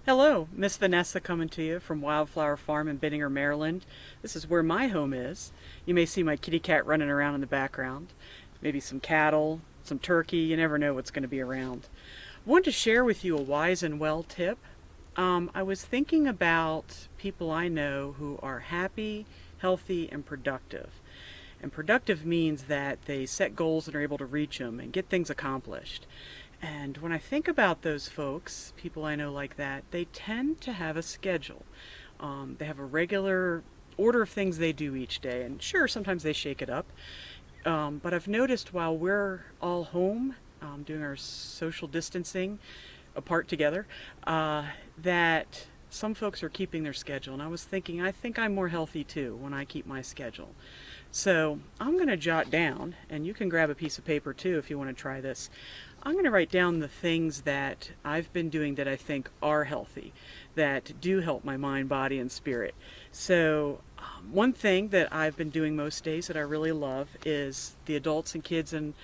Hello, Miss Vanessa coming to you from Wildflower Farm in Benninger, Maryland. This is where my home is. You may see my kitty cat running around in the background. Maybe some cattle, some turkey, you never know what's going to be around. I wanted to share with you a wise and well tip. I was thinking about people I know who are happy, healthy, and productive. And productive means that they set goals and are able to reach them and get things accomplished. And when I think about those folks, people I know like that, they tend to have a schedule. They have a regular order of things they do each day. And sure, sometimes they shake it up. But I've noticed while we're all home doing our social distancing apart together, that some folks are keeping their schedule. And I was thinking, I think I'm more healthy too when I keep my schedule. So I'm going to jot down, and you can grab a piece of paper too if you want to try this. I'm going to write down the things that I've been doing that I think are healthy, that do help my mind, body, and spirit. So one thing that I've been doing most days that I really love is the adults and kids in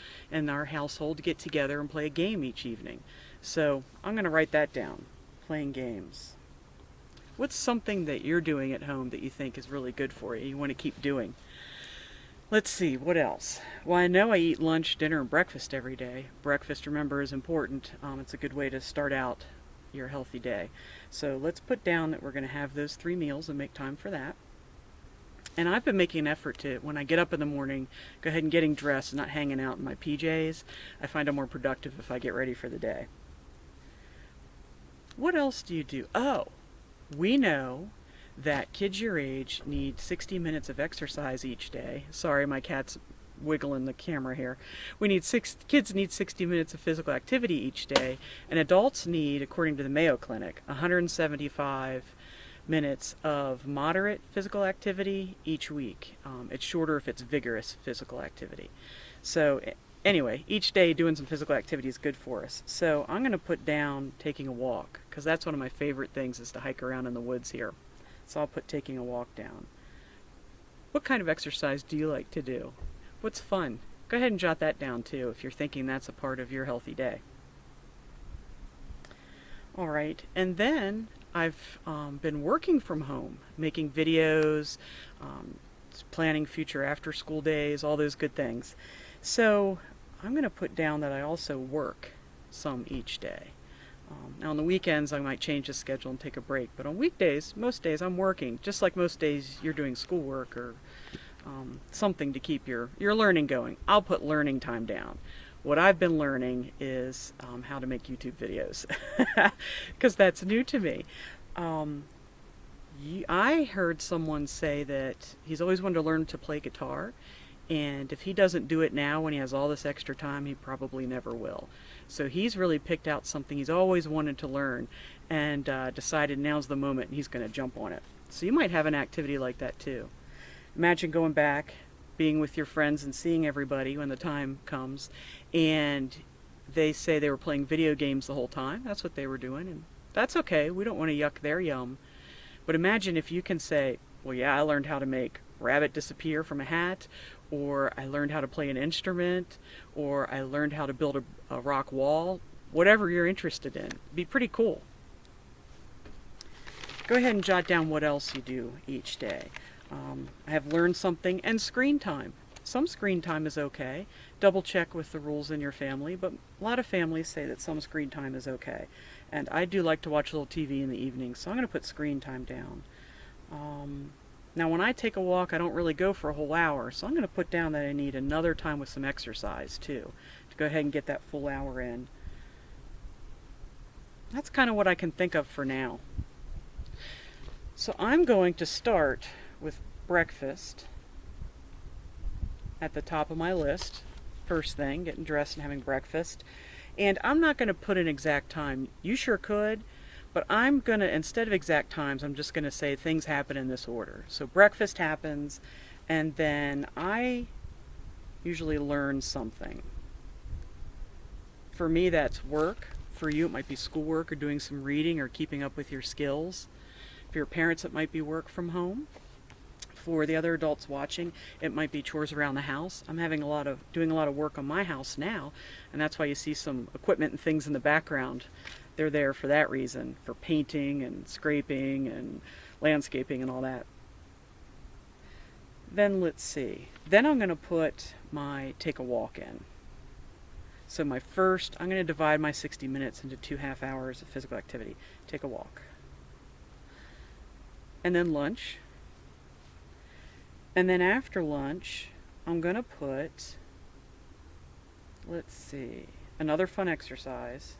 our household get together and play a game each evening. So I'm going to write that down, playing games. What's something that you're doing at home that you think is really good for you want to keep doing? Let's see, what else? Well, I know I eat lunch, dinner, and breakfast every day. Breakfast, remember, is important. It's a good way to start out your healthy day. So let's put down that we're going to have those 3 meals and make time for that. And I've been making an effort to, when I get up in the morning, go ahead and getting dressed and not hanging out in my PJs. I find I'm more productive if I get ready for the day. What else do you do? Oh, we know that kids your age need 60 minutes of exercise each day. Sorry, my cat's wiggling the camera here. Kids need 60 minutes of physical activity each day, and adults need, according to the Mayo Clinic, 175 minutes of moderate physical activity each week. It's shorter if it's vigorous physical activity. So anyway, each day doing some physical activity is good for us. So I'm going to put down taking a walk, because that's one of my favorite things is to hike around in the woods here. So I'll put taking a walk down. What kind of exercise do you like to do? What's fun? Go ahead and jot that down too if you're thinking that's a part of your healthy day. All right, and then I've been working from home, making videos, planning future after school days, all those good things. So I'm going to put down that I also work some each day. Now on the weekends I might change the schedule and take a break, but on weekdays, most days I'm working, just like most days you're doing schoolwork or something to keep your learning going. I'll put learning time down. What I've been learning is how to make YouTube videos, because that's new to me. I heard someone say that he's always wanted to learn to play guitar, and if he doesn't do it now when he has all this extra time, he probably never will. So he's really picked out something he's always wanted to learn and decided now's the moment and he's going to jump on it. So you might have an activity like that too. Imagine going back, being with your friends and seeing everybody when the time comes, and they say they were playing video games the whole time. That's what they were doing, and that's okay. We don't want to yuck their yum. But imagine if you can say, well, yeah, I learned how to make rabbit disappear from a hat, or I learned how to play an instrument, or I learned how to build a rock wall, whatever you're interested in. It'd be pretty cool. Go ahead and jot down what else you do each day. I have learned something, and screen time. Some screen time is okay. Double check with the rules in your family, but a lot of families say that some screen time is okay. And I do like to watch a little TV in the evening, so I'm going to put screen time down. Now when I take a walk, I don't really go for a whole hour, so I'm going to put down that I need another time with some exercise too, to go ahead and get that full hour in. That's kind of what I can think of for now. So I'm going to start with breakfast at the top of my list. First thing, getting dressed and having breakfast. And I'm not going to put an exact time. You sure could. But I'm going to, instead of exact times, I'm just going to say things happen in this order. So breakfast happens, and then I usually learn something. For me, that's work. For you, it might be schoolwork or doing some reading or keeping up with your skills. For your parents, it might be work from home. For the other adults watching, it might be chores around the house. I'm doing a lot of work on my house now, and that's why you see some equipment and things in the background They're there for that reason, for painting and scraping and landscaping and all that. Then let's see. Then I'm going to put my take a walk in. So I'm going to divide my 60 minutes into 2 half-hours of physical activity. Take a walk. And then lunch. And then after lunch, I'm going to put, let's see, another fun exercise.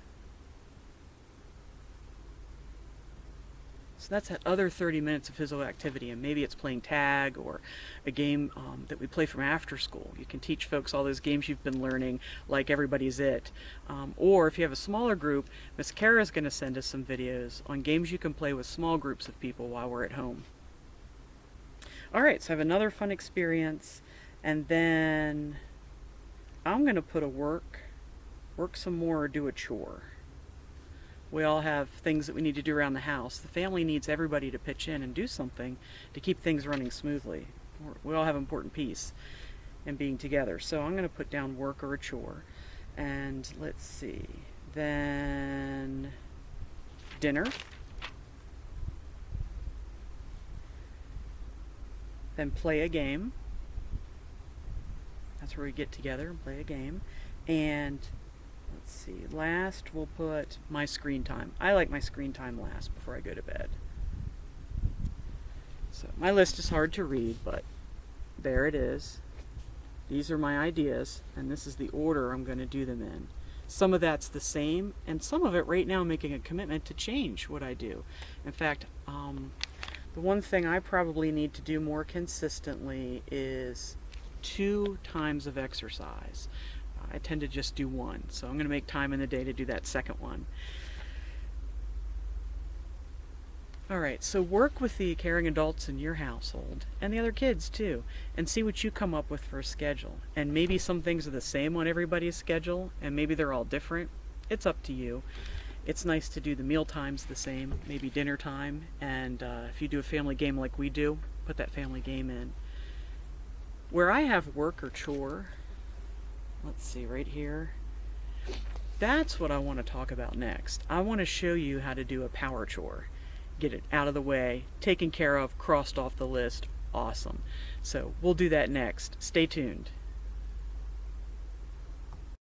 So that's that other 30 minutes of physical activity, and maybe it's playing tag or a game that we play from after school. You can teach folks all those games you've been learning, like Everybody's It. Or if you have a smaller group, Miss Kara's going to send us some videos on games you can play with small groups of people while we're at home. All right, so I have another fun experience, and then I'm going to put a work some more, or do a chore. We all have things that we need to do around the house. The family needs everybody to pitch in and do something to keep things running smoothly. We all have an important piece in being together. So I'm going to put down work or a chore. And let's see. Then dinner. Then play a game. That's where we get together and play a game. And let's see, last we'll put my screen time. I like my screen time last before I go to bed. So my list is hard to read, but there it is. These are my ideas, and this is the order I'm going to do them in. Some of that's the same, and some of it right now I'm making a commitment to change what I do. In fact, the one thing I probably need to do more consistently is 2 times of exercise. I tend to just do 1, so I'm going to make time in the day to do that second one. Alright, so work with the caring adults in your household, and the other kids too, and see what you come up with for a schedule. And maybe some things are the same on everybody's schedule, and maybe they're all different. It's up to you. It's nice to do the meal times the same, maybe dinner time, and if you do a family game like we do, put that family game in. Where I have work or chore, let's see, right here. That's what I want to talk about next. I want to show you how to do a power chore. Get it out of the way, taken care of, crossed off the list. Awesome. So we'll do that next. Stay tuned.